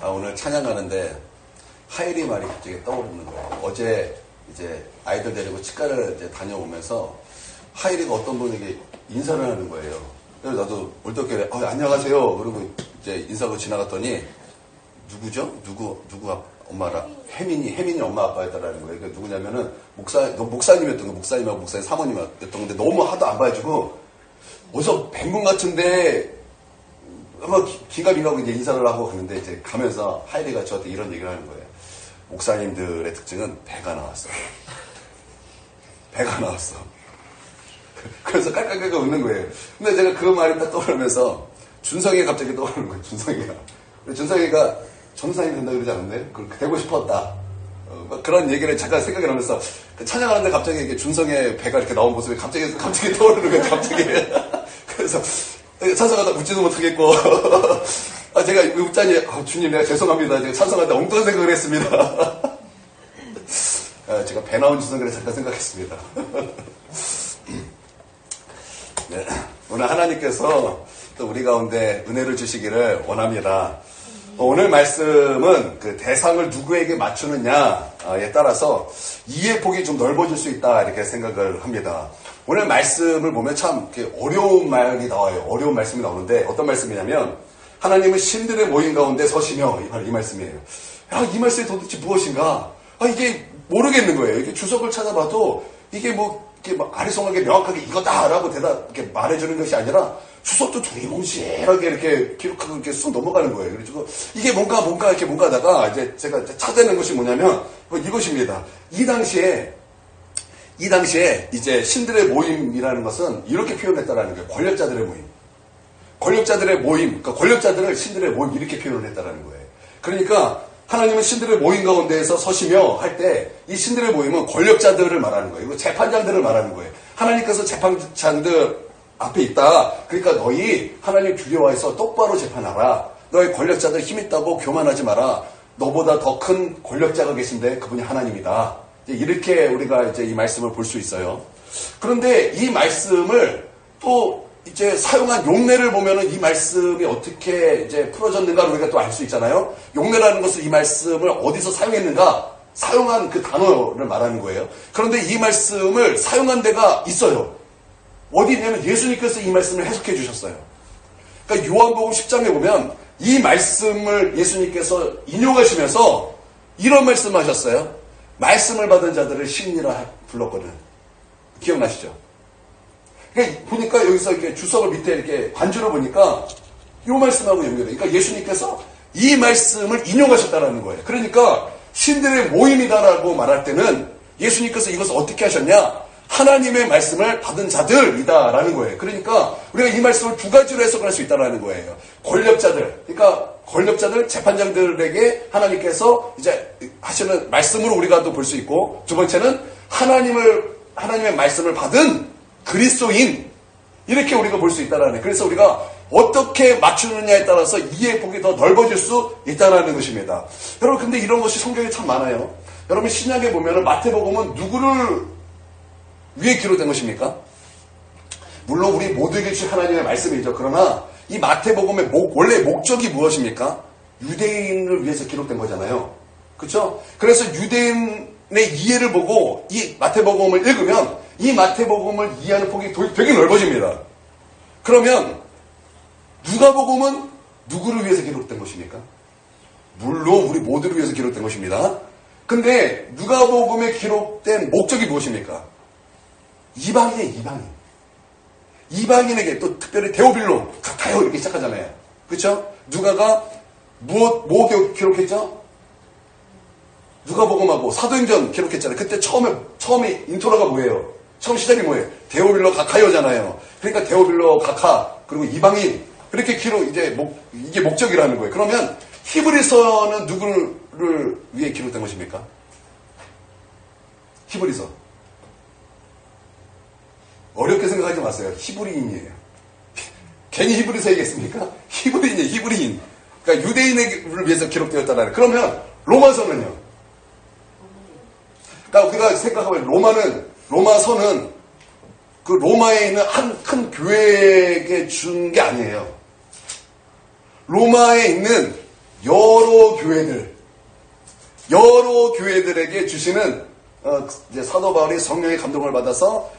오늘 찬양하는데 하일이 말이 갑자기 떠오르는 거예요. 어제 이제 아이들 데리고 치과를 이제 다녀오면서 하일이가 어떤 분에게 인사를 하는 거예요. 그래서 나도 올떡길에 안녕하세요. 그러고 이제 인사하고 지나갔더니 누구죠? 누구 엄마라 혜민이 엄마 아빠였다라는 거예요. 그러니까 누구냐면은 목사님이었던 거, 목사님하고 목사님 사모님이었던 건데 너무 하도 안 봐가지고 어디서 뵌분 같은데 아마 기가 비가고 이제 인사를 하고 가는데 이제 가면서 하이리가 저한테 이런 얘기를 하는 거예요. 목사님들의 특징은 배가 나왔어요. 배가 나왔어. 그래서 깔깔깔깔 웃는 거예요. 근데 제가 그 말이 딱 떠오르면서 준성이가 갑자기 떠오르는 거예요. 준성이가 전사님이 된다 그러지 않았나요? 되고 싶었다. 그런 얘기를 잠깐 생각을 하면서 찬양하는데 갑자기 이렇게 준성의 배가 이렇게 나온 모습이 갑자기 떠오르는 거예요. 갑자기. 그래서 찬성하다 웃지도 못하겠고 제가 왜 웃자니 주님 내가 죄송합니다. 제가 찬성할 때 엉뚱한 생각을 했습니다. 제가 배 나온 준성이를 잠깐 생각했습니다. 네, 오늘 하나님께서 또 우리 가운데 은혜를 주시기를 원합니다. 오늘 말씀은 그 대상을 누구에게 맞추느냐에 따라서 이해 폭이 좀 넓어질 수 있다 이렇게 생각을 합니다. 오늘 말씀을 보면 참 어려운 말이 나와요. 어려운 말씀이 나오는데 어떤 말씀이냐면 하나님은 신들의 모임 가운데 서시며 이 말씀이에요. 이 말씀이 도대체 무엇인가? 이게 모르겠는 거예요. 이게 주석을 찾아봐도 이게 이렇게 아리송하게 명확하게 이거다라고 이렇게 말해주는 것이 아니라 주석도 두리뭉실하게 이렇게 기록하고 이렇게 쑥 넘어가는 거예요. 그래서 이게 뭔가 이렇게 뭔가 하다가 이제 제가 찾아낸 것이 뭐냐면 이것입니다. 이 당시에 이제 신들의 모임이라는 것은 이렇게 표현했다라는 거예요. 권력자들의 모임. 그러니까 권력자들을 신들의 모임 이렇게 표현을 했다라는 거예요. 그러니까 하나님은 신들의 모임 가운데에서 서시며 할 때 이 신들의 모임은 권력자들을 말하는 거예요. 그리고 재판장들을 말하는 거예요. 하나님께서 재판장들 앞에 있다. 그러니까 너희 하나님 두려워해서 똑바로 재판하라. 너희 권력자들 힘 있다고 교만하지 마라. 너보다 더 큰 권력자가 계신데 그분이 하나님이다. 이렇게 우리가 이제 이 말씀을 볼 수 있어요. 그런데 이 말씀을 또 이제 사용한 용례를 보면은 이 말씀이 어떻게 이제 풀어졌는가 우리가 또 알 수 있잖아요. 용례라는 것은 이 말씀을 어디서 사용했는가? 사용한 그 단어를 말하는 거예요. 그런데 이 말씀을 사용한 데가 있어요. 어디 있냐면 예수님께서 이 말씀을 해석해 주셨어요. 그러니까 요한복음 10장에 보면 이 말씀을 예수님께서 인용하시면서 이런 말씀하셨어요. 말씀을 받은 자들을 신이라 불렀거든. 기억나시죠? 그러니까 보니까 여기서 이렇게 주석을 밑에 이렇게 반주를 보니까 이 말씀하고 연결해요. 그러니까 예수님께서 이 말씀을 인용하셨다는 거예요. 그러니까 신들의 모임이다라고 말할 때는 예수님께서 이것을 어떻게 하셨냐? 하나님의 말씀을 받은 자들이다라는 거예요. 그러니까 우리가 이 말씀을 두 가지로 해석할 수 있다라는 거예요. 권력자들, 그러니까 권력자들, 재판장들에게 하나님께서 이제 하시는 말씀으로 우리가 또 볼 수 있고, 두 번째는 하나님의 말씀을 받은 그리스도인, 이렇게 우리가 볼 수 있다라는 거예요. 그래서 우리가 어떻게 맞추느냐에 따라서 이해의 폭이 더 넓어질 수 있다는 것입니다. 여러분, 근데 이런 것이 성경에 참 많아요. 여러분, 신약에 보면은 마태복음은 누구를 위에 기록된 것입니까? 물론 우리 모두에게 주신 하나님의 말씀이죠. 그러나 이 마태복음의 원래 목적이 무엇입니까? 유대인을 위해서 기록된 거잖아요. 그렇죠? 그래서 유대인의 이해를 보고 이 마태복음을 읽으면 이 마태복음을 이해하는 폭이 되게 넓어집니다. 그러면 누가복음은 누구를 위해서 기록된 것입니까? 물론 우리 모두를 위해서 기록된 것입니다. 근데 누가복음에 기록된 목적이 무엇입니까? 이방인에게 또 특별히 데오빌로 같아요 이렇게 시작하잖아요. 그렇죠? 누가가 뭐 기록했죠? 누가복음하고 사도행전 기록했잖아요. 그때 처음에 인트로가 뭐예요? 처음 시작이 뭐예요? 데오빌로 가카요잖아요. 그러니까 데오빌로 가카 그리고 이방인 그렇게 이게 목적이라는 거예요. 그러면 히브리서는 누구를 위해 기록된 것입니까? 히브리서. 어렵게 생각하지 마세요. 히브리인이에요. 괜히 히브리서 얘기했습니까? 히브리인이에요. 히브리인. 그러니까 유대인을 위해서 기록되었다는. 그러면 로마서는요? 그러니까 우리가 생각하면 로마서는 그 로마에 있는 한 큰 교회에게 준 게 아니에요. 로마에 있는 여러 교회들에게 주시는 이제 사도 바울이 성령의 감동을 받아서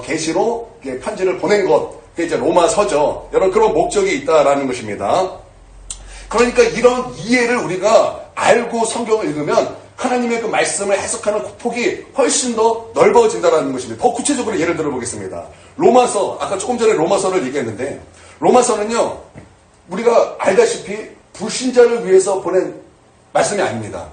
계시로 편지를 보낸 것, 그게 이제 로마서죠. 여러분 그런 목적이 있다라는 것입니다. 그러니까 이런 이해를 우리가 알고 성경을 읽으면 하나님의 그 말씀을 해석하는 폭이 훨씬 더 넓어진다는 것입니다. 더 구체적으로 예를 들어보겠습니다. 로마서, 아까 조금 전에 로마서를 얘기했는데 로마서는요, 우리가 알다시피 불신자를 위해서 보낸 말씀이 아닙니다.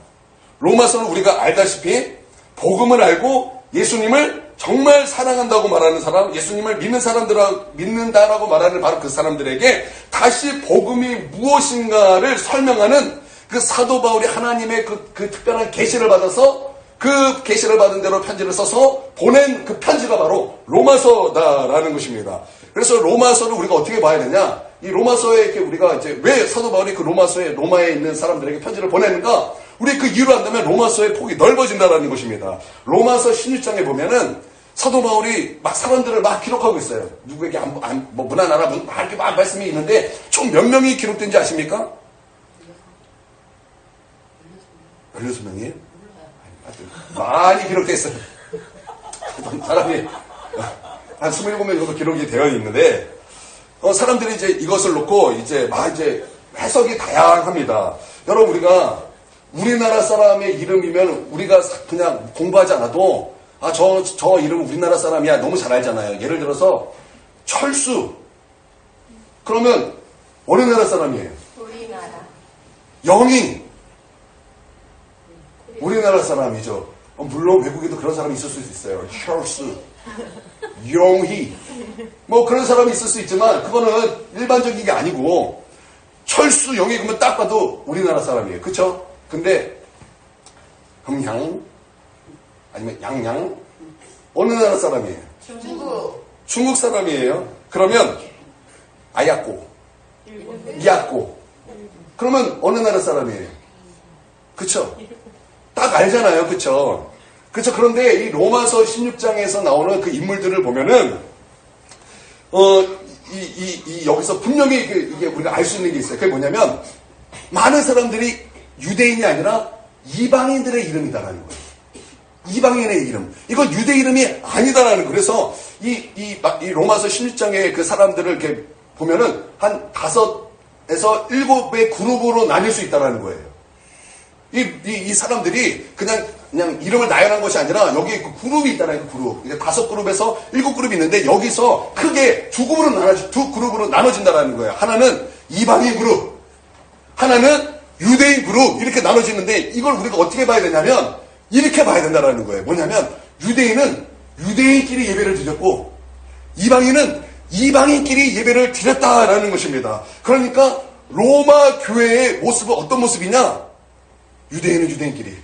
로마서는 우리가 알다시피 복음을 알고 예수님을 정말 사랑한다고 말하는 사람, 예수님을 믿는다라고 말하는 바로 그 사람들에게 다시 복음이 무엇인가를 설명하는 그 사도 바울이 하나님의 그 특별한 계시를 받아서 그 계시를 받은 대로 편지를 써서 보낸 그 편지가 바로 로마서다라는 것입니다. 그래서 로마서를 우리가 어떻게 봐야 되냐? 이 로마서에 이렇게 우리가 이제 왜 사도 바울이 그 로마에 있는 사람들에게 편지를 보내는가? 우리 그 이유를 안다면 로마서의 폭이 넓어진다라는 것입니다. 로마서 16장에 보면은 사도 바울이 막 사람들을 막 기록하고 있어요. 누구에게 뭐 문하나라 이렇게 막 말씀이 있는데 총 몇 명이 기록된지 아십니까? 16명이에요? 많이 기록되어 있어요. 사람이 한 27명 정도 기록이 되어 있는데 사람들이 이제 이것을 놓고 이제 해석이 다양합니다. 여러분 우리가 우리나라 사람의 이름이면 우리가 그냥 공부하지 않아도 저 이름은 우리나라 사람이야 너무 잘 알잖아요. 예를 들어서 철수 그러면 어느 나라 사람이에요? 우리나라. 영희 우리나라 사람이죠. 물론 외국에도 그런 사람이 있을 수 있어요. 철수, 영희 뭐 그런 사람이 있을 수 있지만 그거는 일반적인 게 아니고 철수, 영희 그러면 딱 봐도 우리나라 사람이에요. 그쵸? 근데 흥향 아니면 양양 어느 나라 사람이에요? 중국 사람이에요. 그러면 아야꼬, 미야꼬 그러면 어느 나라 사람이에요? 그쵸? 딱 알잖아요. 그쵸? 그쵸? 그런데 이 로마서 16장에서 나오는 그 인물들을 보면은 여기서 분명히 이게 우리가 알 수 있는 게 있어요. 그게 뭐냐면 많은 사람들이 유대인이 아니라 이방인들의 이름이다라는 거예요. 이방인의 이름. 이건 유대 이름이 아니다라는 거예요. 그래서 이 로마서 16장의 그 사람들을 이렇게 보면은 한 5에서 7의 그룹으로 나뉠 수 있다라는 거예요. 이 사람들이 그냥 이름을 나열한 것이 아니라 여기 그 그룹이 있다라는 그룹. 이제 5그룹에서 7그룹이 있는데 여기서 크게 두 그룹으로 나눠진다라는 거예요. 하나는 이방인 그룹, 하나는 유대인 그룹 이렇게 나눠지는데 이걸 우리가 어떻게 봐야 되냐면 이렇게 봐야 된다라는 거예요. 뭐냐면 유대인은 유대인끼리 예배를 드렸고 이방인은 이방인끼리 예배를 드렸다라는 것입니다. 그러니까 로마 교회의 모습은 어떤 모습이냐? 유대인은 유대인끼리,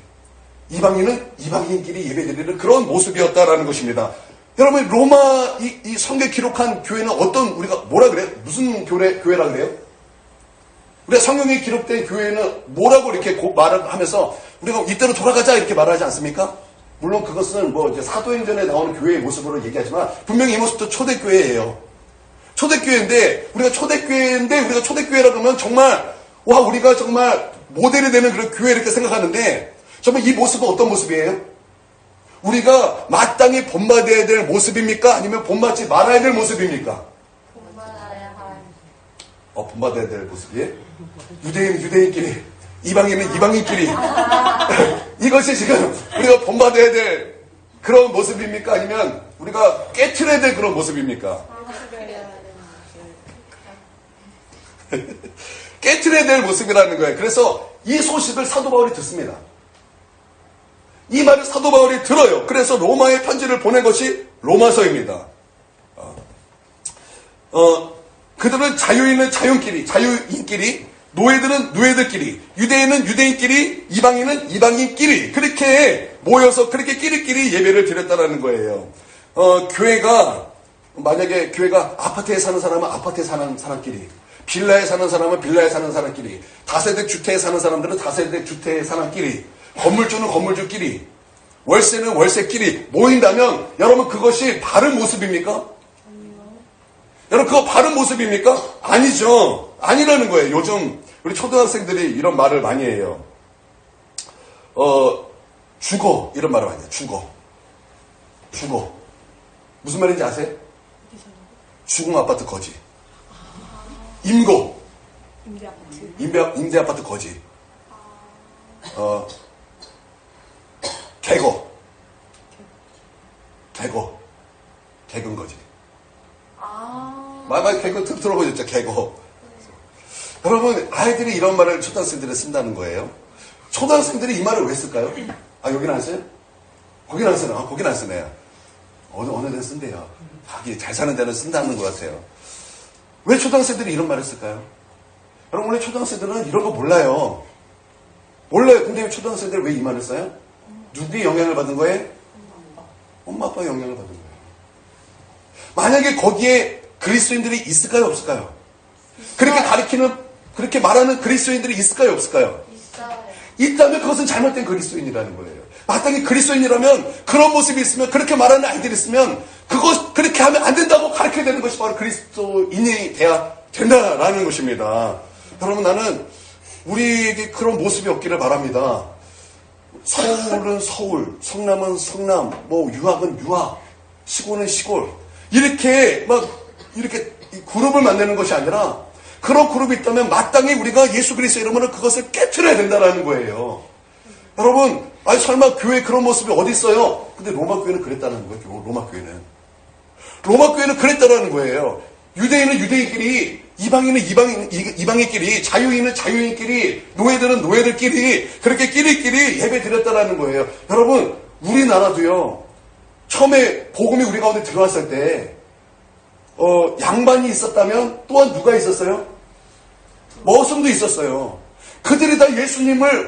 이방인은 이방인끼리 예배드리는 그런 모습이었다라는 것입니다. 여러분 로마 이 성경 기록한 교회는 우리가 뭐라 그래요? 무슨 교회라 그래요? 우리가 성경에 기록된 교회는 뭐라고 이렇게 말을 하면서 우리가 이때로 돌아가자 이렇게 말하지 않습니까? 물론 그것은 뭐 이제 사도행전에 나오는 교회의 모습으로 얘기하지만 분명히 이 모습도 초대교회예요. 초대교회인데 우리가 초대교회라 그러면 정말 우리가 정말 모델이 되는 그런 교회 이렇게 생각하는데 정말 이 모습은 어떤 모습이에요? 우리가 마땅히 본받아야 될 모습입니까? 아니면 본받지 말아야 될 모습입니까? 본받아야 될 모습이에요? 유대인은 유대인끼리, 이방인은 이방인끼리. 이것이 지금 우리가 본받아야 될 그런 모습입니까? 아니면 우리가 깨트려야 될 그런 모습입니까? 깨트려야 될 모습이라는 거예요. 그래서 이 소식을 사도 바울이 듣습니다. 이 말을 사도 바울이 들어요. 그래서 로마에 편지를 보낸 것이 로마서입니다. 그들은 자유인은 자유인끼리, 노예들은 노예들끼리, 유대인은 유대인끼리, 이방인은 이방인끼리 그렇게 모여서 그렇게 끼리끼리 예배를 드렸다라는 거예요. 만약에 교회가 아파트에 사는 사람은 아파트에 사는 사람끼리, 빌라에 사는 사람은 빌라에 사는 사람끼리, 다세대 주택에 사는 사람들은 다세대 주택에 사는 사람끼리, 건물주는 건물주끼리, 월세는 월세끼리 모인다면 여러분 그것이 바른 모습입니까? 여러분 그거 바른 모습입니까? 아니죠. 아니라는 거예요. 요즘 우리 초등학생들이 이런 말을 많이 해요. 죽어. 이런 말을 많이 해요. 죽어. 무슨 말인지 아세요? 죽음 아파트 거지. 임고. 임대 아파트 거지. 개근 거지. 말 개그 들어보셨죠? 개거. 여러분, 아이들이 이런 말을 초등학생들이 쓴다는 거예요. 초등학생들이 이 말을 왜 쓸까요? 여기는 안 써요? 거기는 안 쓰나? 거기는 안 쓰네요. 어느 데는 쓴대요. 자기 잘 사는 데는 쓴다는 것 같아요. 왜 초등학생들이 이런 말을 쓸까요? 여러분, 원래 초등학생들은 이런 거 몰라요. 근데 초등학생들이 왜 이 말을 써요? 누구의 영향을 받은 거예요? 엄마, 아빠의 영향을 받은 거예요. 만약에 거기에 그리스도인들이 있을까요? 없을까요? 그렇게 말하는 그리스도인들이 있을까요? 없을까요? 있다면 그것은 잘못된 그리스도인이라는 거예요. 마땅히 그리스도인이라면 그런 모습이 있으면, 그렇게 말하는 아이들이 있으면 그렇게 하면 안 된다고 가르쳐야 되는 것이 바로 그리스도인이 돼야 된다라는 것입니다. 여러분, 나는 우리에게 그런 모습이 없기를 바랍니다. 서울은 서울, 성남은 성남, 유학은 유학, 시골은 시골. 이렇게 그룹을 만드는 것이 아니라, 그런 그룹이 있다면 마땅히 우리가 예수 그리스도의 이름으로 그것을 깨트려야 된다는 거예요. 여러분, 설마 교회 그런 모습이 어디 있어요? 근데 로마 교회는 그랬다는 거예요. 로마 교회는 그랬다는 거예요. 유대인은 유대인끼리, 이방인은 이방인끼리, 자유인은 자유인끼리, 노예들은 노예들끼리, 그렇게 끼리끼리 예배 드렸다는 거예요. 여러분, 우리나라도요, 처음에 복음이 우리 가운데 들어왔을 때, 양반이 있었다면 또한 누가 있었어요? 머슴도 있었어요. 그들이 다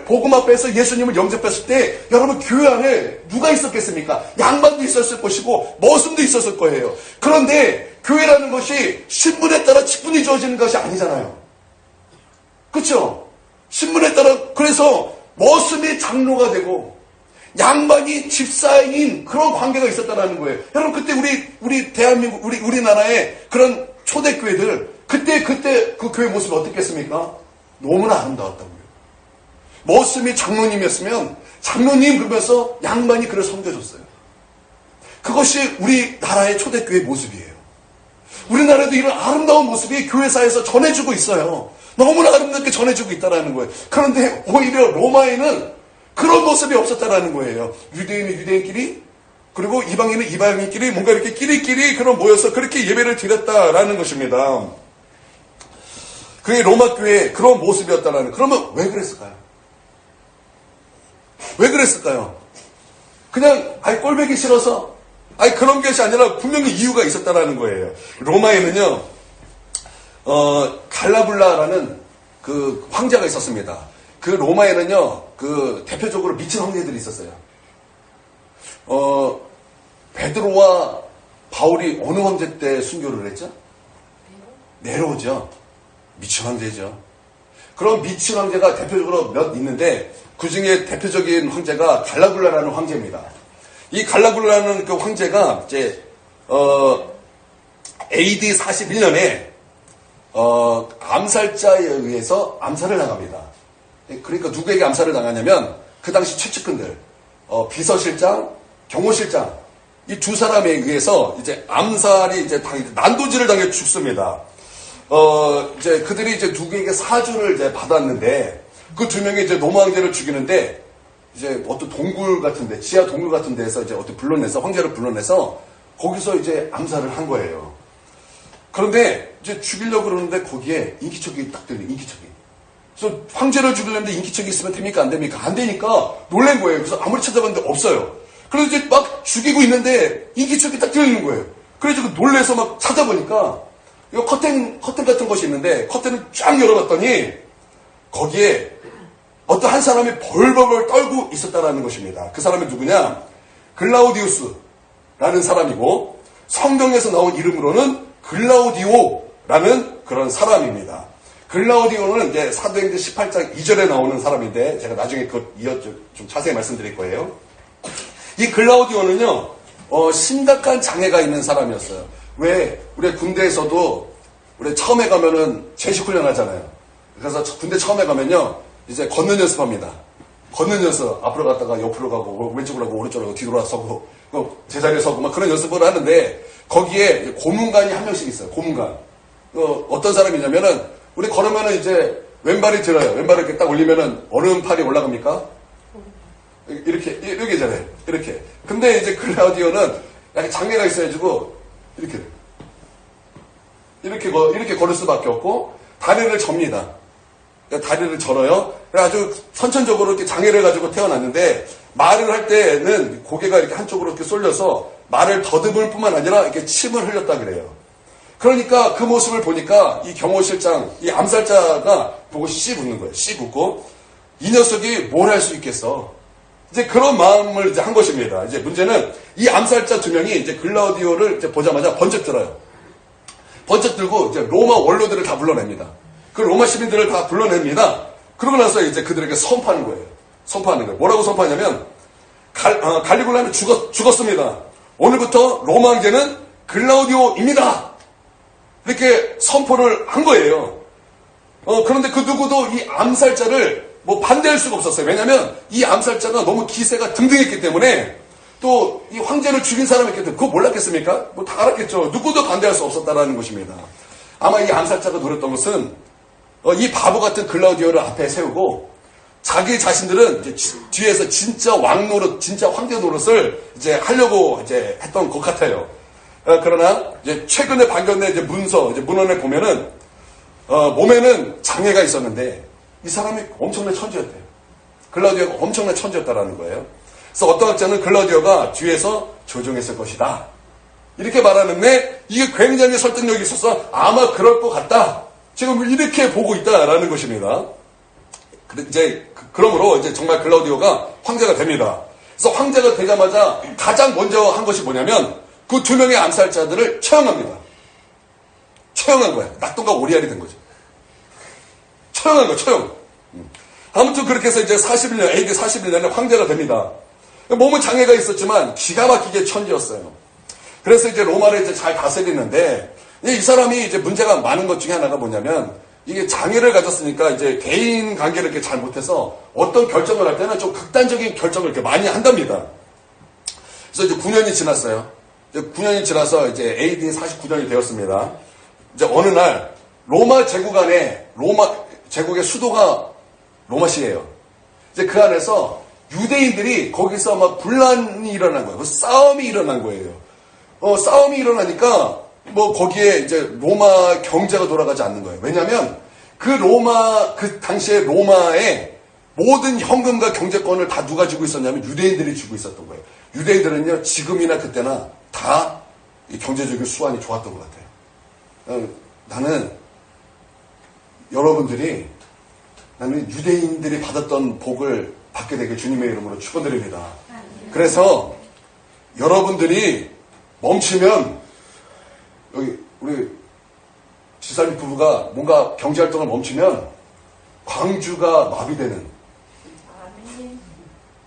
복음 앞에서 예수님을 영접했을 때, 여러분, 교회 안에 누가 있었겠습니까? 양반도 있었을 것이고, 머슴도 있었을 거예요. 그런데 교회라는 것이 신분에 따라 직분이 주어지는 것이 아니잖아요. 그렇죠? 신분에 따라, 그래서 머슴이 장로가 되고, 양반이 집사인 그런 관계가 있었다는 거예요. 여러분, 그때 우리 대한민국, 우리나라의 그런 초대교회들, 그때 그 교회 모습이 어떻겠습니까? 너무나 아름다웠다고요. 머슴이 장로님이었으면 장로님 그러면서 양반이 그를 섬겨줬어요. 그것이 우리나라의 초대교회 모습이에요. 우리나라에도 이런 아름다운 모습이 교회사에서 전해주고 있어요. 너무나 아름답게 전해주고 있다는 거예요. 그런데 오히려 로마에는 그런 모습이 없었다는 거예요. 유대인은 유대인끼리, 그리고 이방인은 이방인끼리 뭔가 이렇게 끼리끼리 모여서 그렇게 예배를 드렸다라는 것입니다. 그게 로마 교회의 그런 모습이었다라는. 그러면 왜 그랬을까요? 왜 그랬을까요? 그냥 꼴보기 싫어서? 그런 것이 아니라 분명히 이유가 있었다라는 거예요. 로마에는요, 갈라불라라는 그 황제가 있었습니다. 그 로마에는요, 대표적으로 미친 황제들이 있었어요. 베드로와 바울이 어느 황제 때 순교를 했죠? 네로죠. 미친 황제죠. 그런 미친 황제가 대표적으로 몇 있는데, 그 중에 대표적인 황제가 갈라굴라라는 황제입니다. 이 갈라굴라라는 그 황제가 이제 AD 41년에 암살자에 의해서 암살을 당합니다. 그러니까 누구에게 암살을 당하냐면 그 당시 최측근들, 비서실장, 경호실장, 이 두 사람에 의해서 이제 암살이 이제 난도질을 당해 죽습니다. 이제 그들이 이제 누구에게 사주를 이제 받았는데, 그 두 명이 이제 로마 황제를 죽이는데, 이제 어떤 동굴 같은데, 지하 동굴 같은 데서 이제 황제를 불러내서 거기서 이제 암살을 한 거예요. 그런데 이제 죽이려고 그러는데 거기에 인기척이 딱 들려, 인기척이. 그래서 황제를 죽이려는데 인기척이 있으면 됩니까? 안 됩니까? 안 되니까 놀란 거예요. 그래서 아무리 찾아봤는데 없어요. 그래서 이제 막 죽이고 있는데 인기척이 딱 들리는 거예요. 그래서 놀래서 막 찾아보니까 이거 커튼 같은 것이 있는데 커튼을 쫙 열어봤더니 거기에 어떤 한 사람이 벌벌 떨고 있었다는 것입니다. 그 사람이 누구냐? 글라우디우스라는 사람이고, 성경에서 나온 이름으로는 글라우디오라는 그런 사람입니다. 글라우디오는 이제 사도행전 18장 2절에 나오는 사람인데, 제가 나중에 좀 자세히 말씀드릴 거예요. 이 글라우디오는요, 심각한 장애가 있는 사람이었어요. 왜? 우리 군대에서도 우리 처음에 가면은 제식 훈련 하잖아요. 그래서 군대 처음에 가면요, 이제 걷는 연습합니다. 걷는 연습. 앞으로 갔다가 옆으로 가고, 왼쪽으로 가고, 오른쪽으로 가고, 뒤로 서고, 제자리에 서고, 막 그런 연습을 하는데, 거기에 고문관이 한 명씩 있어요. 고문관. 어떤 사람이냐면은, 우리 걸으면은 이제 왼발이 들어요. 왼발을 이렇게 딱 올리면은 오른팔이 올라갑니까? 이렇게 잘해요. 이렇게. 근데 이제 클라우디오는 약간 장애가 있어가지고, 이렇게 걸을 수밖에 없고, 다리를 접니다. 다리를 절어요. 아주 선천적으로 이렇게 장애를 가지고 태어났는데, 말을 할 때는 고개가 이렇게 한쪽으로 이렇게 쏠려서 말을 더듬을 뿐만 아니라 이렇게 침을 흘렸다 그래요. 그러니까 그 모습을 보니까 이 경호실장, 이 암살자가 보고 씩 웃는 거예요. 씩 웃고, 이 녀석이 뭘 할 수 있겠어. 이제 그런 마음을 이제 한 것입니다. 이제 문제는 이 암살자 두 명이 이제 글라우디오를 이제 보자마자 번쩍 들어요. 번쩍 들고 이제 로마 원로들을 다 불러냅니다. 그 로마 시민들을 다 불러냅니다. 그러고 나서 이제 그들에게 선포하는 거예요. 선포하는 거예요. 뭐라고 선포하냐면, 갈리굴라는 죽었습니다. 오늘부터 로마 황제는 글라우디오입니다. 이렇게 선포를 한 거예요. 그런데 그 누구도 이 암살자를 반대할 수가 없었어요. 왜냐하면 이 암살자가 너무 기세가 등등했기 때문에, 또 이 황제를 죽인 사람이 있기 때문에 그거 몰랐겠습니까? 다 알았겠죠. 누구도 반대할 수 없었다라는 것입니다. 아마 이 암살자가 노렸던 것은 이 바보 같은 글라우디오를 앞에 세우고 자기 자신들은 이제 뒤에서 진짜 왕 노릇, 진짜 황제 노릇을 이제 하려고 이제 했던 것 같아요. 그러나 이제 최근에 발견된 이제 문헌에 보면은 몸에는 장애가 있었는데 이 사람이 엄청난 천재였대요. 글라우디오가 엄청난 천재였다라는 거예요. 그래서 어떤 학자는 글라우디오가 뒤에서 조종했을 것이다. 이렇게 말하는데 이게 굉장히 설득력이 있어서 아마 그럴 것 같다. 지금 이렇게 보고 있다라는 것입니다. 그러므로 이제 정말 글라우디오가 황제가 됩니다. 그래서 황제가 되자마자 가장 먼저 한 것이 뭐냐면 그 두 명의 암살자들을 처형합니다. 처형한 거야. 낙동과 오리알이 된 거죠. 처형한 거야, 처형. 아무튼 그렇게 해서 이제 AD 41년에 황제가 됩니다. 몸은 장애가 있었지만 기가 막히게 천재였어요. 그래서 이제 로마를 이제 잘 다스리는데 이 사람이 이제 문제가 많은 것 중에 하나가 뭐냐면 이게 장애를 가졌으니까 이제 개인 관계를 이렇게 잘 못해서 어떤 결정을 할 때는 좀 극단적인 결정을 이렇게 많이 한답니다. 그래서 이제 9년이 지났어요. 이제 9년이 지나서 이제 AD 49년이 되었습니다. 이제 어느 날 로마 제국의 수도가 로마시예요. 이제 그 안에서 유대인들이 거기서 막 분란이 일어난 거예요. 싸움이 일어난 거예요. 싸움이 일어나니까 거기에 이제 로마 경제가 돌아가지 않는 거예요. 왜냐하면 그 당시에 로마의 모든 현금과 경제권을 다 누가 쥐고 있었냐면 유대인들이 쥐고 있었던 거예요. 유대인들은요 지금이나 그때나 다 경제적인 수완이 좋았던 것 같아요. 나는 유대인들이 받았던 복을 받게 되게 주님의 이름으로 축원드립니다. 그래서 여러분들이 멈추면 여기 우리 지사님 부부가 뭔가 경제활동을 멈추면 광주가 마비되는,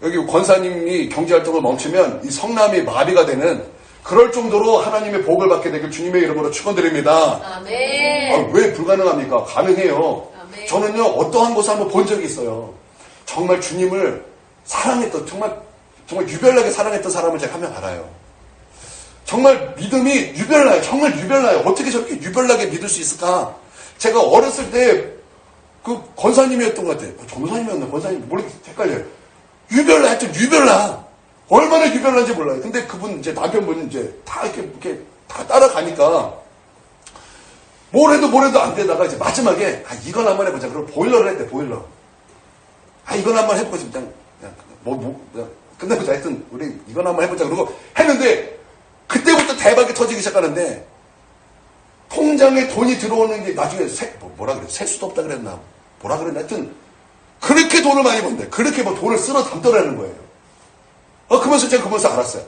여기 권사님이 경제활동을 멈추면 이 성남이 마비가 되는 그럴 정도로 하나님의 복을 받게 되길 주님의 이름으로 축원드립니다. 아멘. 왜 불가능합니까? 가능해요. 아멘. 저는요 어떠한 곳을 한번 본 적이 있어요. 정말 주님을 사랑했던, 정말 유별나게 사랑했던 사람을 제가 한 명 알아요. 정말 믿음이 유별나요. 정말 유별나요. 어떻게 저렇게 유별나게 믿을 수 있을까? 제가 어렸을 때 그 권사님이었던 것 같아요. 전사님이었나? 권사님? 모르겠어요. 헷갈려요. 유별나, 하여튼 유별나. 얼마나 유별난지 몰라요. 근데 그분, 이제 남편분 이제 다 이렇게 다 따라가니까 뭘 해도 안 되다가 이제 마지막에 이건 한번 해보자. 그럼 보일러를 했대, 보일러. 이건 한번 해보자. 그냥 끝내보자. 하여튼 우리 이건 한번 해보자. 그러고 했는데 그때부터 대박이 터지기 시작하는데 통장에 돈이 들어오는 게 나중에 뭐라 그래? 셀 수도 없다 그랬나? 뭐라 그랬나? 하여튼 그렇게 돈을 많이 번대. 그렇게 돈을 쓸어 담더라는 거예요. 그러면서 제가 그러면서 알았어요.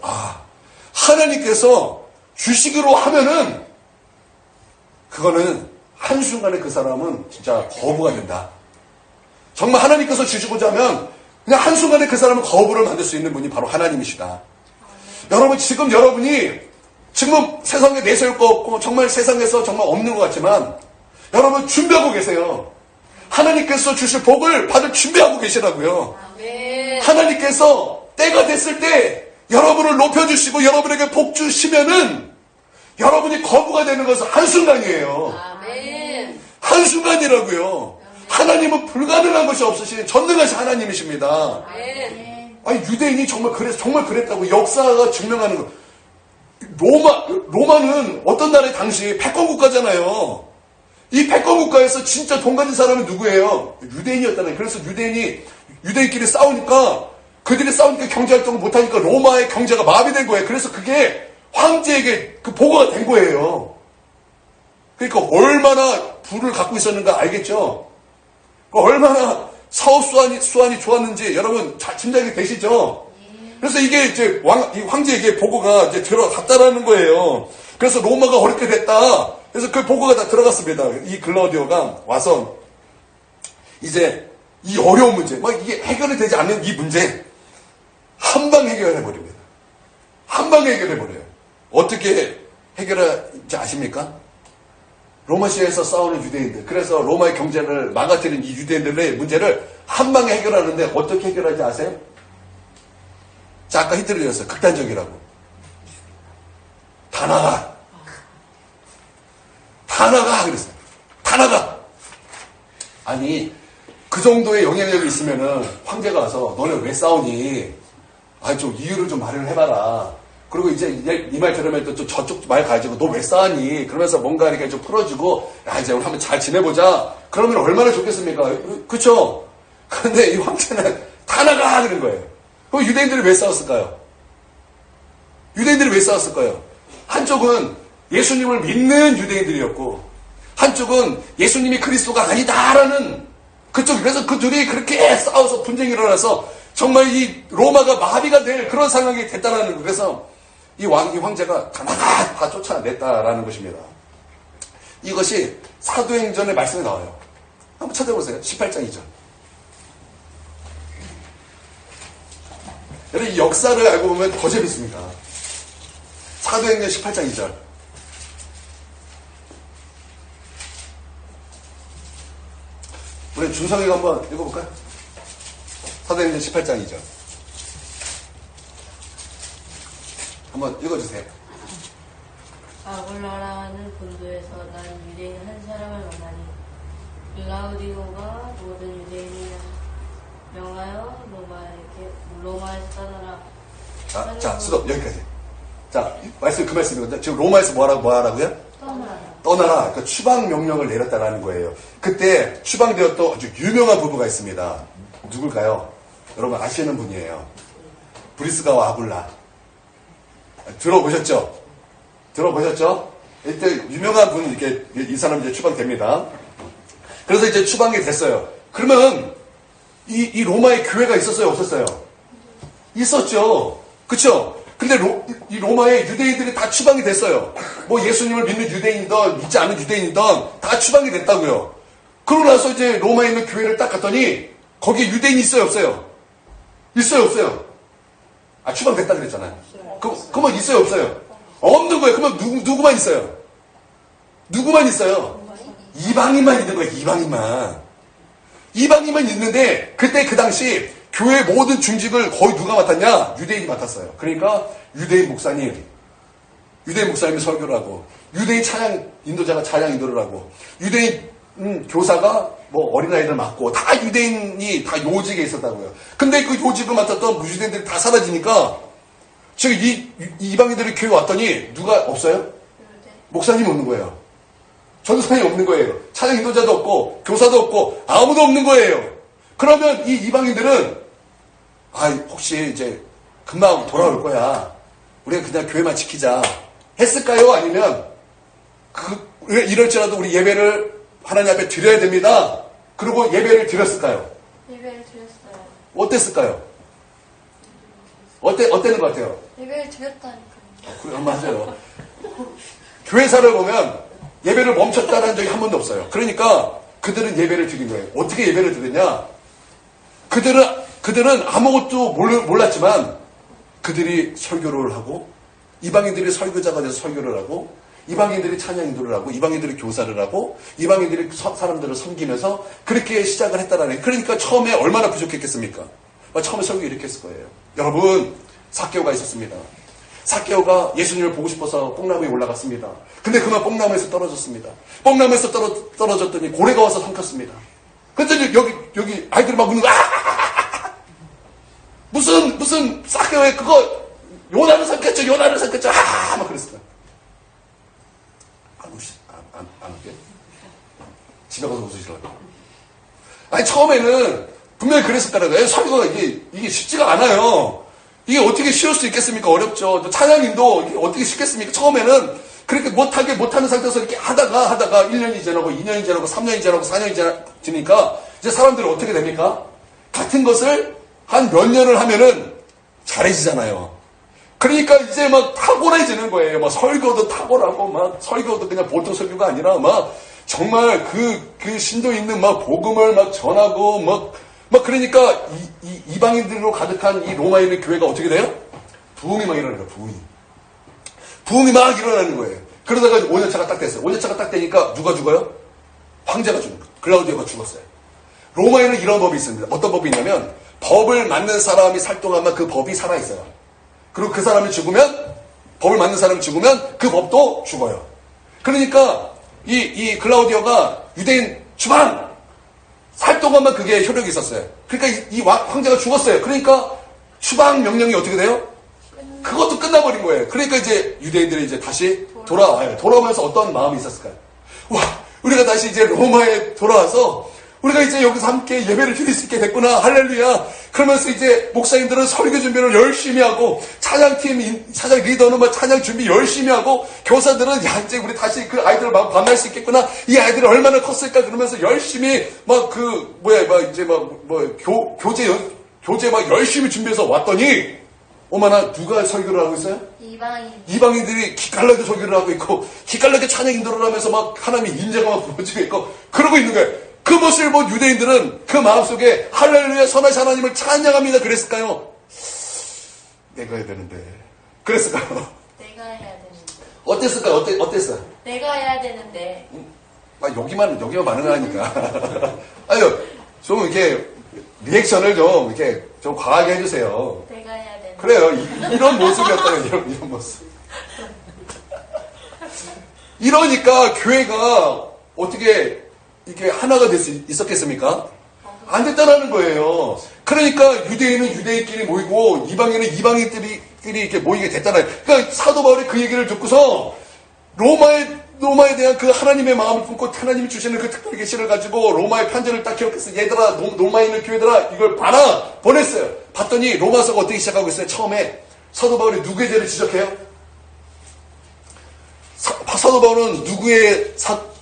하나님께서 주시기로 하면은 그거는 한순간에 그 사람은 진짜 거부가 된다. 정말 하나님께서 주시고자 하면 그냥 한순간에 그 사람은 거부를 만들 수 있는 분이 바로 하나님이시다. 여러분, 지금 여러분이 지금 세상에 내세울 거 없고 정말 세상에서 정말 없는 것 같지만 여러분 준비하고 계세요. 하나님께서 주실 복을 받을 준비하고 계시라고요. 아멘. 하나님께서 때가 됐을 때 여러분을 높여주시고 여러분에게 복 주시면은 여러분이 거부가 되는 것은 한순간이에요. 아멘. 한순간이라고요. 하나님은 불가능한 것이 없으신 전능하신 하나님이십니다. 아멘. 아니 유대인이 정말 그랬다고 역사가 증명하는 거. 로마는 어떤 나라의 당시 패권 국가잖아요. 이 패권 국가에서 진짜 돈 가진 사람은 누구예요? 유대인이었잖아요. 그래서 유대인끼리 싸우니까 그들이 싸우니까 경제활동을 못하니까 로마의 경제가 마비된 거예요. 그래서 그게 황제에게 그 보고가 된 거예요. 그러니까 얼마나 부를 갖고 있었는가 알겠죠? 얼마나 사업 수완이 좋았는지 여러분 잘 짐작이 되시죠? 그래서 이게 이제 이 황제에게 보고가 이제 들어갔다라는 거예요. 그래서 로마가 어렵게 됐다. 그래서 그 보고가 다 들어갔습니다. 이 글라우디오가 와서 이제 이 어려운 문제, 이게 해결이 되지 않는 이 문제 한 방 해결해 버립니다. 한 방에 해결해 버려요. 어떻게 해결하지 아십니까? 로마시아에서 싸우는 유대인들, 그래서 로마의 경제를 망가뜨린 이 유대인들의 문제를 한 방에 해결하는데 어떻게 해결하지 아세요? 자, 아까 힌트를 드렸어요. 극단적이라고. 다 나가. 다 나가. 그랬어요. 다 나가. 아니, 그 정도의 영향력이 있으면은 황제가 와서 너네 왜 싸우니? 좀 이유를 좀 마련을 해봐라. 그리고 이제 이 말 들으면 또 저쪽 말 가지고 너 왜 싸우니? 그러면서 뭔가 이렇게 좀 풀어주고, 이제 우리 한번 잘 지내보자. 그러면 얼마나 좋겠습니까? 그쵸? 근데 이 황제는 다 나가! 그런 거예요. 그럼 유대인들이 왜 싸웠을까요? 유대인들이 왜 싸웠을까요? 한쪽은 예수님을 믿는 유대인들이었고, 한쪽은 예수님이 그리스도가 아니다라는 그쪽, 그래서 그 둘이 그렇게 싸워서 분쟁이 일어나서 정말 이 로마가 마비가 될 그런 상황이 됐다라는 거. 그래서 이 황제가 다 쫓아냈다라는 것입니다. 이것이 사도행전의 말씀에 나와요. 한번 찾아보세요. 18장 2절. 여러분, 이 역사를 알고 보면 더 재밌습니다. 사도행전 18장 2절. 우리 준성이가 한번 읽어볼까요? 사도행전 18장 2절. 한번 읽어주세요. 아굴라라는 본도에서 난 유대인 한 사람을 만나니 글라우디오가 모든 유대인이 명하여 로마에서 떠나라. 자, 수업 여기까지. 자, 그 말씀이거든요. 지금 로마에서 뭐 하라고요? 떠나라. 그러니까 추방 명령을 내렸다라는 거예요. 그때 추방되었던 아주 유명한 부부가 있습니다. 누굴까요? 여러분 아시는 분이에요. 브리스가와 아굴라. 들어보셨죠? 이때 유명한 분 이렇게 이 사람 이제 추방됩니다. 그래서 이제 추방이 됐어요. 그러면 이 로마에 교회가 있었어요, 없었어요? 있었죠. 그쵸? 근데 이 로마에 유대인들이 다 추방이 됐어요. 뭐 예수님을 믿는 유대인이든 믿지 않는 유대인이든 다 추방이 됐다고요. 그러고 나서 이제 로마에 있는 교회를 딱 갔더니 거기에 유대인이 있어요, 없어요? 있어요, 없어요? 추방됐다 그랬잖아요. 그러면 있어요, 없어요? 없는 거예요. 그러면 누구만 있어요? 누구만 있어요? 이방인만 있는 거예요, 이방인만. 이방인만 있는데 그때 그 당시 교회 모든 중직을 거의 누가 맡았냐? 유대인이 맡았어요. 그러니까 유대인 목사님이 설교를 하고, 유대인 찬양 인도자가 찬양 인도를 하고, 유대인 교사가 뭐 어린아이들 맡고, 다 유대인이 다 요직에 있었다고요. 근데 그 요직을 맡았던 유대인들이 다 사라지니까 지금 이 이방인들이 교회 왔더니 누가 없어요? 목사님이 없는 거예요. 전도사님이 없는 거예요. 찬양 인도자도 없고 교사도 없고 아무도 없는 거예요. 그러면 이 이방인들은 혹시 이제 금방 돌아올 거야. 우리가 그냥 교회만 지키자 했을까요? 아니면 이럴지라도 우리 예배를 하나님 앞에 드려야 됩니다. 그리고 예배를 드렸을까요? 예배를 드렸어요. 어땠을까요? 어땠는 것 같아요? 예배를 드렸다니까요. 그래, 맞아요. 교회사를 보면 예배를 멈췄다는 적이 한 번도 없어요. 그러니까 그들은 예배를 드린 거예요. 어떻게 예배를 드렸냐? 그들은 아무것도 몰랐지만 그들이 설교를 하고 이방인들이 설교자가 돼서 설교를 하고, 이방인들이 찬양 인도를 하고, 이방인들이 교사를 하고, 이방인들이 사람들을 섬기면서 그렇게 시작을 했다라는 거예요. 그러니까 처음에 얼마나 부족했겠습니까? 처음에 설교 이렇게 했을 거예요. 여러분, 삭개오가 있었습니다. 삭개오가 예수님을 보고 싶어서 뽕나무에 올라갔습니다. 근데 그만 뽕나무에서 떨어졌습니다. 뽕나무에서 떨어졌더니 고래가 와서 삼켰습니다. 그랬더니 여기 아이들이 막 웃는 거야. 무슨 삭개오에 그거 요나를 삼켰죠. 막 그랬을 거야. 안 웃게? 집에 가서 웃으시라고. 아니, 처음에는 분명히 그랬을 거라고. 설교가 이게 쉽지가 않아요. 이게 어떻게 쉬울 수 있겠습니까? 어렵죠. 또 찬양인도 이게 어떻게 쉽겠습니까? 처음에는 그렇게 못하는 상태에서 이렇게 하다가 1년이 지나고 2년이 지나고 3년이 지나고 4년이 지니까 이제 사람들이 어떻게 됩니까? 같은 것을 한 몇 년을 하면은 잘해지잖아요. 그러니까 이제 막 탁월해지는 거예요. 막 설교도 탁월하고, 막 설교도 그냥 보통 설교가 아니라 막 정말 그 심도 있는 막 복음을 막 전하고 막 그러니까 이방인들로 가득한 이 로마인의 교회가 어떻게 돼요? 부흥이 막 일어나는 거예요. 부흥이 막 일어나는 거예요. 그러다가 5년차가 딱 됐어요. 5년차가 딱 되니까 누가 죽어요? 황제가 죽는 거예요. 글라우디오가 죽었어요. 로마에는 이런 법이 있습니다. 어떤 법이 있냐면 법을 만든 사람이 살 동안만 그 법이 살아있어요. 그리고 그 사람이 죽으면, 법을 만든 사람이 죽으면 그 법도 죽어요. 그러니까 이 글라우디오가 유대인 추방! 살 동안만 그게 효력이 있었어요. 그러니까 이 황제가 죽었어요. 그러니까 추방 명령이 어떻게 돼요? 그것도 끝나버린 거예요. 그러니까 이제 유대인들이 이제 다시 돌아와요. 돌아오면서 어떤 마음이 있었을까요? 와, 우리가 다시 이제 로마에 돌아와서 우리가 이제 여기서 함께 예배를 드릴 수 있게 됐구나. 할렐루야. 그러면서 이제 목사님들은 설교 준비를 열심히 하고, 찬양 리더는 막 찬양 준비 열심히 하고, 교사들은 야, 이제 우리 다시 그 아이들을 막 만날 수 있겠구나. 이 아이들이 얼마나 컸을까. 그러면서 열심히 교재 막 열심히 준비해서 왔더니, 어머나, 누가 설교를 하고 있어요? 이방인들이 기깔나게 설교를 하고 있고, 기깔나게 찬양 인도를 하면서 막 하나님의 인자가 막 부어지고 있고, 그러고 있는 거예요. 그 모습을 본 유대인들은 그 마음속에 할렐루야 선하신 하나님을 찬양합니다. 그랬을까요? 내가 해야 되는데. 그랬을까요? 내가 해야 되는데. 어땠을까요? 어땠어요? 내가 해야 되는데. 여기만 반응하니까. 아유, 좀 이렇게 리액션을 좀 과하게 해주세요. 내가 해야 되는데. 그래요. 이런 모습이었다면 이런 모습. 이러니까 교회가 어떻게 이렇게 하나가 될 수 있었겠습니까? 안 됐다라는 거예요. 그러니까 유대인은 유대인끼리 모이고 이방인은 이방인끼리 이렇게 모이게 됐다는 거예요. 그러니까 사도 바울이 그 얘기를 듣고서 로마에 대한 그 하나님의 마음을 품고 하나님이 주시는 그 특별 계시를 가지고 로마의 편지를 딱 기억해서 얘들아 로마에 있는 교회들아 이걸 봐라 보냈어요. 봤더니 로마서가 어떻게 시작하고 있어요? 처음에 사도 바울이 누구의 죄를 지적해요? 사도 바울은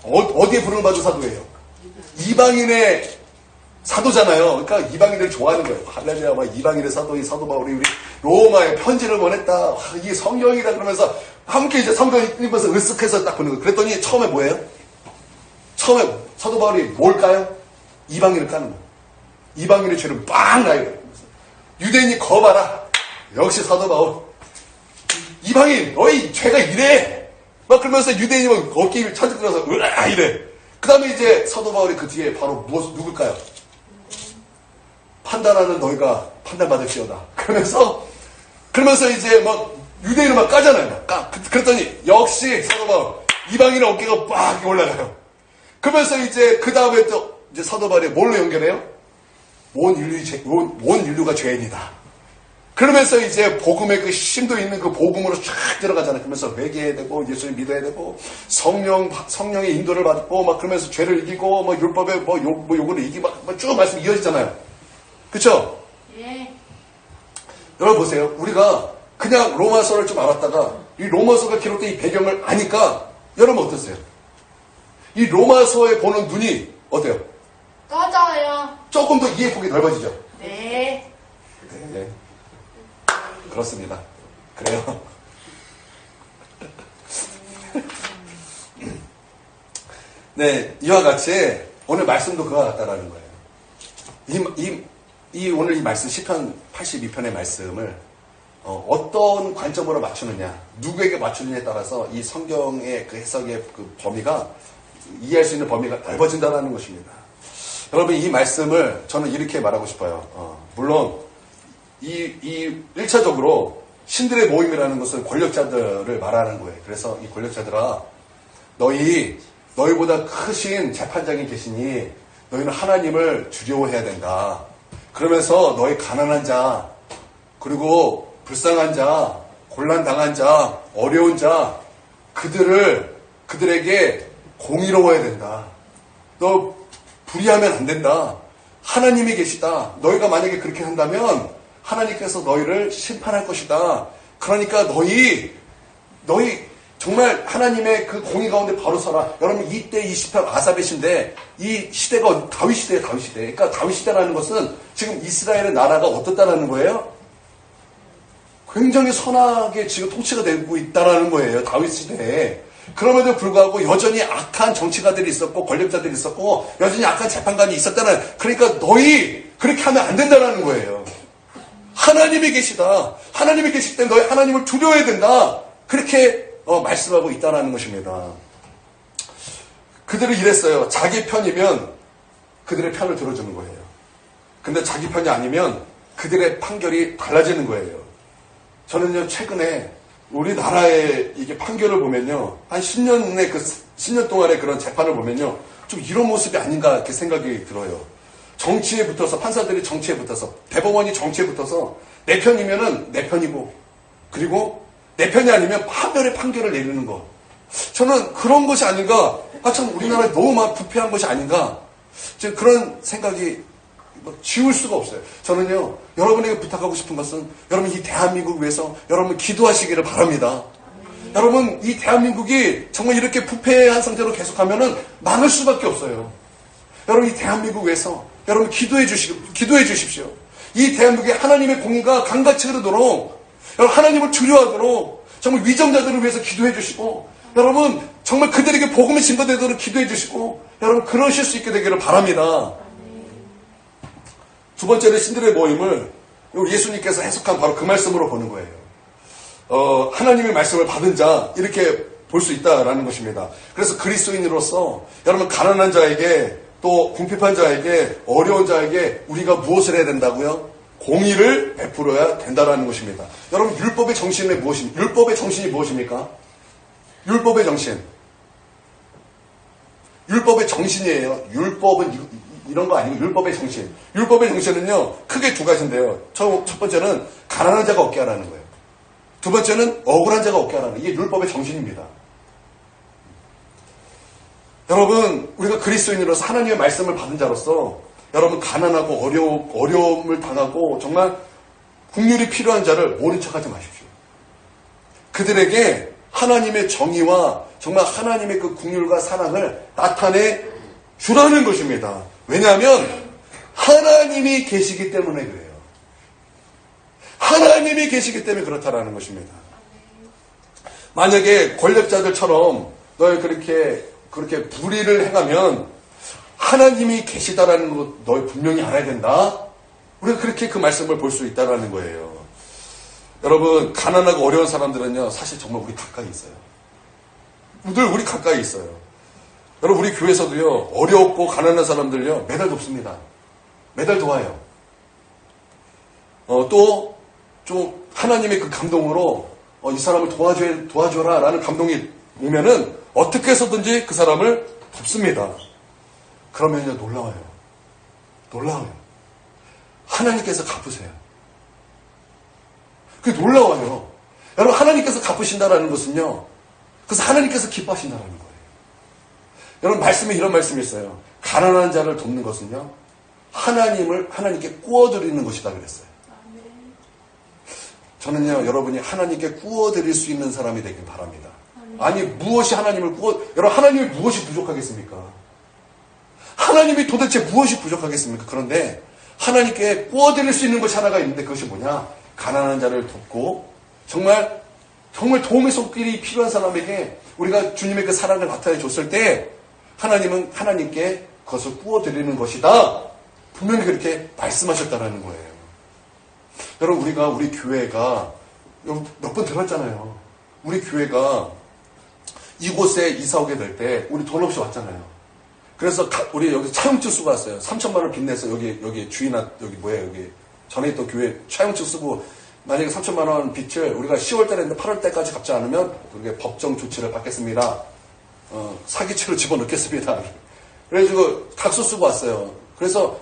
어디에 부름을 받은 사도예요? 이방인의 사도잖아요. 그러니까 이방인을 좋아하는 거예요. 할렐루야, 막 이방인의 사도 바울이 우리 로마에 편지를 보냈다. 이게 성경이다. 그러면서 함께 이제 성경 읽으면서 으쓱해서 딱 보는 거예요. 그랬더니 처음에 뭐예요? 처음에 사도 바울이 뭘까요? 이방인을 까는 거예요. 이방인의 죄를 빵 나요. 유대인이 거봐라. 역시 사도 바울. 이방인, 너희 죄가 이래. 막 그러면서 유대인이 막 어깨 천직 들어서 으아 이래. 그 다음에 이제 사도 바울이 그 뒤에 바로 누굴까요? 판단하는 너희가 판단받을지어다. 그러면서 이제 막 유대인을 막 까잖아요. 그랬더니 역시 사도 바울 이방인의 어깨가 빡 올라가요. 그러면서 이제 그 다음에 또 이제 사도 바울이 뭘로 연결해요? 온 인류가 죄인이다. 그러면서 이제 복음의 그 심도 있는 그 복음으로 쫙 들어가잖아요. 그러면서 회개해야 되고 예수를 믿어야 되고 성령의 인도를 받고 막 그러면서 죄를 이기고 뭐 율법의 요구를 이기고 막 쭉 말씀 이어지잖아요. 그렇죠? 예. 여러분 보세요. 우리가 그냥 로마서를 좀 알았다가 이 로마서가 기록된 이 배경을 아니까 여러분 어떠세요? 이 로마서에 보는 눈이 어때요? 꺼져요. 조금 더 이해폭이 넓어지죠? 네. 네. 그렇습니다. 그래요. 네, 이와 같이 오늘 말씀도 그와 같다라는 거예요. 오늘 이 말씀 시편 82편의 말씀을 어떤 관점으로 맞추느냐, 누구에게 맞추느냐에 따라서 이 성경의 그 해석의 그 범위가, 이해할 수 있는 범위가 넓어진다는 것입니다. 여러분, 이 말씀을 저는 이렇게 말하고 싶어요. 물론, 이 1차적으로 신들의 모임이라는 것은 권력자들을 말하는 거예요. 그래서 이 권력자들아, 너희보다 크신 재판장이 계시니 너희는 하나님을 두려워해야 된다. 그러면서 너희 가난한 자, 그리고 불쌍한 자, 곤란당한 자, 어려운 자, 그들에게 공의로워야 된다. 너 불의하면 안 된다. 하나님이 계시다. 너희가 만약에 그렇게 한다면 하나님께서 너희를 심판할 것이다. 그러니까 너희 정말 하나님의 그 공의 가운데 바로 서라. 여러분, 이때 20편 아삽의 시인데, 이 시대가 다윗 시대예요, 다윗 시대. 그러니까 다윗 시대라는 것은 지금 이스라엘의 나라가 어떻다라는 거예요? 굉장히 선하게 지금 통치가 되고 있다라는 거예요, 다윗 시대에. 그럼에도 불구하고 여전히 악한 정치가들이 있었고, 권력자들이 있었고, 여전히 악한 재판관이 있었다는, 그러니까 너희 그렇게 하면 안 된다라는 거예요. 하나님이 계시다. 하나님이 계실 때 너희 하나님을 두려워해야 된다. 그렇게 말씀하고 있다는 것입니다. 그들은 이랬어요. 자기 편이면 그들의 편을 들어주는 거예요. 근데 자기 편이 아니면 그들의 판결이 달라지는 거예요. 저는요, 최근에 우리나라의 이게 판결을 보면요, 한 10년 동안의 그런 재판을 보면요, 좀 이런 모습이 아닌가 이렇게 생각이 들어요. 정치에 붙어서, 판사들이 정치에 붙어서, 대법원이 정치에 붙어서, 내 편이면은 내 편이고, 그리고 내 편이 아니면 파멸의 판결을 내리는 것. 저는 그런 것이 아닌가, 참 우리나라에 너무 막 부패한 것이 아닌가, 그런 생각이 지울 수가 없어요. 저는요, 여러분에게 부탁하고 싶은 것은, 여러분 이 대한민국 위해서 여러분 기도하시기를 바랍니다. 여러분, 이 대한민국이 정말 이렇게 부패한 상태로 계속하면은 망할 수밖에 없어요. 여러분, 이 대한민국 위해서 여러분 기도해 주십시오. 이 대한민국에 하나님의 공의가 강같이 흐르도록, 여러분 하나님을 두려워하도록 정말 위정자들을 위해서 기도해 주시고, 여러분 정말 그들에게 복음이 증거되도록 기도해 주시고, 여러분 그러실 수 있게 되기를 바랍니다. 두 번째는 신들의 모임을 예수님께서 해석한 바로 그 말씀으로 보는 거예요. 하나님의 말씀을 받은 자, 이렇게 볼 수 있다라는 것입니다. 그래서 그리스도인으로서 여러분 가난한 자에게, 또 궁핍한 자에게, 어려운 자에게 우리가 무엇을 해야 된다고요? 공의를 베풀어야 된다라는 것입니다. 여러분, 율법의 정신이 무엇입니까? 율법의 정신. 율법의 정신이에요. 율법은 이런 거 아니고 율법의 정신. 율법의 정신은요, 크게 두 가지인데요. 첫 번째는 가난한 자가 없게 하라는 거예요. 두 번째는 억울한 자가 없게 하라는 거예요. 이게 율법의 정신입니다. 여러분, 우리가 그리스도인으로서 하나님의 말씀을 받은 자로서 여러분 가난하고 어려움을 당하고 정말 긍휼이 필요한 자를 모른 척하지 마십시오. 그들에게 하나님의 정의와 정말 하나님의 그 긍휼과 사랑을 나타내 주라는 것입니다. 왜냐하면 하나님이 계시기 때문에 그래요. 하나님이 계시기 때문에 그렇다라는 것입니다. 만약에 권력자들처럼 너희 그렇게 불의를 행하면 하나님이 계시다라는 것 너희 분명히 알아야 된다. 우리가 그렇게 그 말씀을 볼 수 있다라는 거예요. 여러분, 가난하고 어려운 사람들은요, 사실 정말 우리 가까이 있어요. 늘 우리 가까이 있어요. 여러분, 우리 교회에서도요, 어렵고 가난한 사람들요, 매달 돕습니다. 매달 도와요. 또 좀 하나님의 그 감동으로 이 사람을 도와줘라 라는 감동이 오면은 어떻게 해서든지 그 사람을 돕습니다. 그러면요, 놀라워요. 하나님께서 갚으세요. 그게 놀라워요. 여러분, 하나님께서 갚으신다라는 것은요, 그래서 하나님께서 기뻐하신다라는 거예요. 여러분, 말씀에 이런 말씀이 있어요. 가난한 자를 돕는 것은요, 하나님께 구워드리는 것이다 그랬어요. 저는요, 여러분이 하나님께 구워드릴 수 있는 사람이 되길 바랍니다. 아니, 무엇이 여러분, 하나님이 무엇이 부족하겠습니까? 하나님이 도대체 무엇이 부족하겠습니까? 그런데 하나님께 구워드릴 수 있는 것이 하나가 있는데, 그것이 뭐냐? 가난한 자를 돕고, 정말 도움의 손길이 필요한 사람에게 우리가 주님의 그 사랑을 나타내 줬을 때, 하나님은 하나님께 그것을 구워드리는 것이다. 분명히 그렇게 말씀하셨다라는 거예요. 여러분, 우리 교회가 몇 번 들었잖아요. 우리 교회가 이곳에 이사 오게 될 때 우리 돈 없이 왔잖아요. 그래서 우리 여기 차용증 쓰고 왔어요. 3천만 원 빚내서 여기 주인한 여기 여기 전에 있던 교회 차용증 쓰고 만약에 3천만 원 빚을 우리가 10월 달에 했는데 8월 달까지 갚지 않으면 우리가 법정 조치를 받겠습니다. 사기죄로 집어넣겠습니다. 그래가지고 각서 쓰고 왔어요. 그래서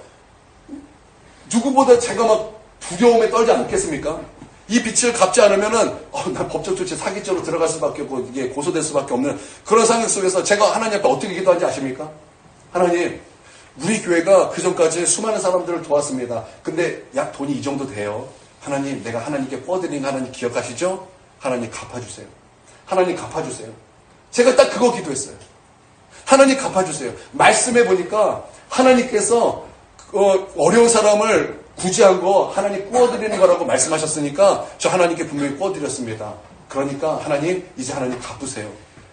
누구보다 제가 막 두려움에 떨지 않겠습니까? 이 빚을 갚지 않으면은 난 법적 조치 사기죄로 들어갈 수밖에 없고 이게 고소될 수밖에 없는 그런 상황 속에서 제가 하나님 앞에 어떻게 기도하는지 아십니까? 하나님, 우리 교회가 그 전까지 수많은 사람들을 도왔습니다. 근데 약 돈이 이 정도 돼요. 하나님, 내가 하나님께 꿔드린 거 하나님 기억하시죠? 하나님 갚아주세요. 하나님 갚아주세요. 제가 딱 그거 기도했어요. 하나님 갚아주세요. 말씀해 보니까 하나님께서 어려운 사람을 구제한 거 하나님 구워드리는 거라고 말씀하셨으니까 저 하나님께 분명히 구워드렸습니다. 그러니까 하나님 이제 하나님 갚으세요.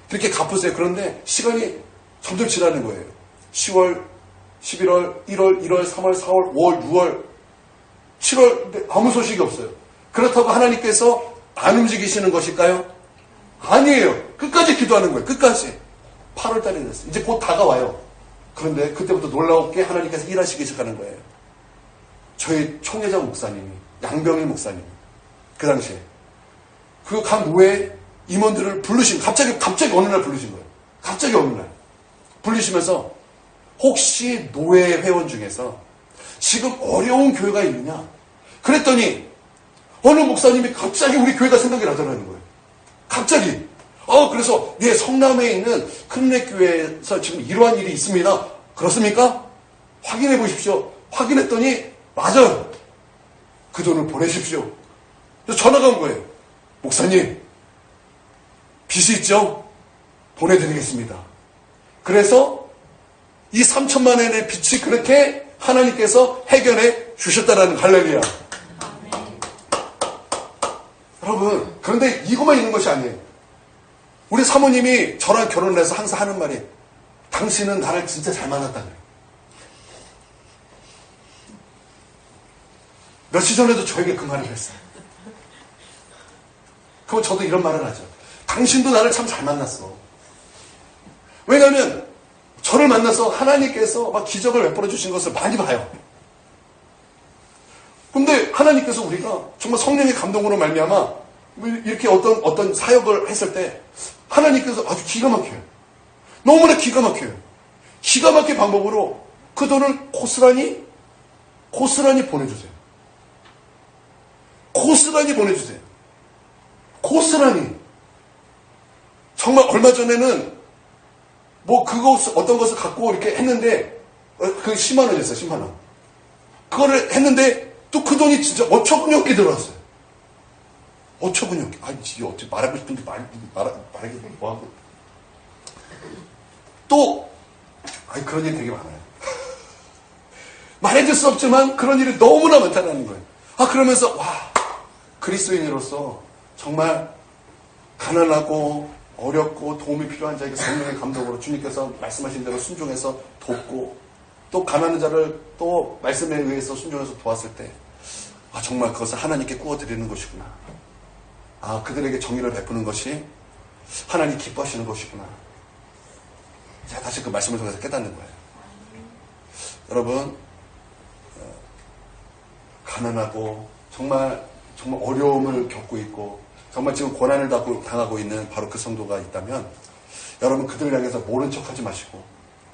그렇게 갚으세요. 그런데 시간이 점점 지나는 거예요. 10월, 11월, 1월, 1월, 3월, 4월, 5월, 6월, 7월 근데 아무 소식이 없어요. 그렇다고 하나님께서 안 움직이시는 것일까요? 아니에요. 끝까지 기도하는 거예요. 끝까지. 8월 달이 됐어요. 이제 곧 다가와요. 그런데 그때부터 놀라웠게 하나님께서 일하시기 시작하는 거예요. 저희 총회자 목사님이, 양병일 목사님이, 그 당시에, 그 각 노회 임원들을 부르신, 갑자기 어느 날 부르신 거예요. 갑자기 어느 날. 부르시면서, 혹시 노회 회원 중에서 지금 어려운 교회가 있느냐? 그랬더니, 어느 목사님이 갑자기 우리 교회가 생각이 나더라는 거예요. 갑자기. 그래서, 성남에 있는 큰내교회에서 지금 이러한 일이 있습니다. 그렇습니까? 확인해 보십시오. 확인했더니, 맞아요. 그 돈을 보내십시오. 그래서 전화가 온 거예요. 목사님, 빚이 있죠? 보내드리겠습니다. 그래서 이 3천만 원의 빚이 그렇게 하나님께서 해결해 주셨다라는 할렐루야. 여러분, 그런데 이것만 있는 것이 아니에요. 우리 사모님이 저랑 결혼을 해서 항상 하는 말이 당신은 나를 진짜 잘 만났다 그래요. 며칠 전에도 저에게 그 말을 했어요. 그럼 저도 이런 말을 하죠. 당신도 나를 참 잘 만났어. 왜냐하면 저를 만나서 하나님께서 막 기적을 베풀어 주신 것을 많이 봐요. 근데 하나님께서 우리가 정말 성령의 감동으로 말미암아 이렇게 어떤 사역을 했을 때 하나님께서 아주 기가 막혀요. 너무나 기가 막혀요. 기가 막힌 방법으로 그 돈을 고스란히 보내주세요. 고스란히 보내주세요. 고스란히. 정말 얼마 전에는 어떤 것을 갖고 이렇게 했는데 그 10만 원이었어요. 10만 원. 그거를 했는데 또 그 돈이 진짜 어처구니없게 들어왔어요. 어처구니없게. 이게 어떻게 말하고 싶은데 말하기 뭐하고. 또 그런 일이 되게 많아요. 말해줄 수 없지만 그런 일이 너무나 많다는 거예요. 그러면서 그리스도인으로서 정말 가난하고 어렵고 도움이 필요한 자에게 성령의 감동으로 주님께서 말씀하신 대로 순종해서 돕고 또 가난한 자를 또 말씀에 의해서 순종해서 도왔을 때 정말 그것을 하나님께 구워드리는 것이구나. 그들에게 정의를 베푸는 것이 하나님 기뻐하시는 것이구나. 제가 다시 그 말씀을 통해서 깨닫는 거예요. 여러분, 가난하고 정말 어려움을 겪고 있고 정말 지금 고난을 당하고 있는 바로 그 성도가 있다면 여러분 그들을 향해서 모른 척하지 마시고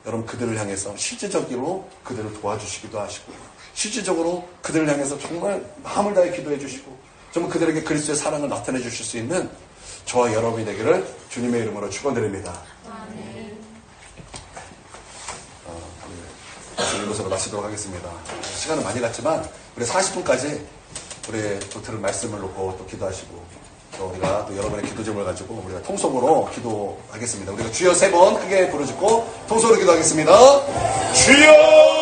여러분 그들을 향해서 실질적으로 그들을 도와주시기도 하시고 실질적으로 그들을 향해서 정말 마음을 다해 기도해 주시고 정말 그들에게 그리스도의 사랑을 나타내 주실 수 있는 저와 여러분이 되기를 주님의 이름으로 축원드립니다. 이것으로 마치도록 하겠습니다. 시간은 많이 갔지만 우리 40분까지 우리 또 들은 말씀을 놓고 또 기도하시고 또 우리가 또 여러분의 기도 제목을 가지고 우리가 통성으로 기도하겠습니다. 우리가 주여 3번 크게 부르짖고 통성으로 기도하겠습니다. 주여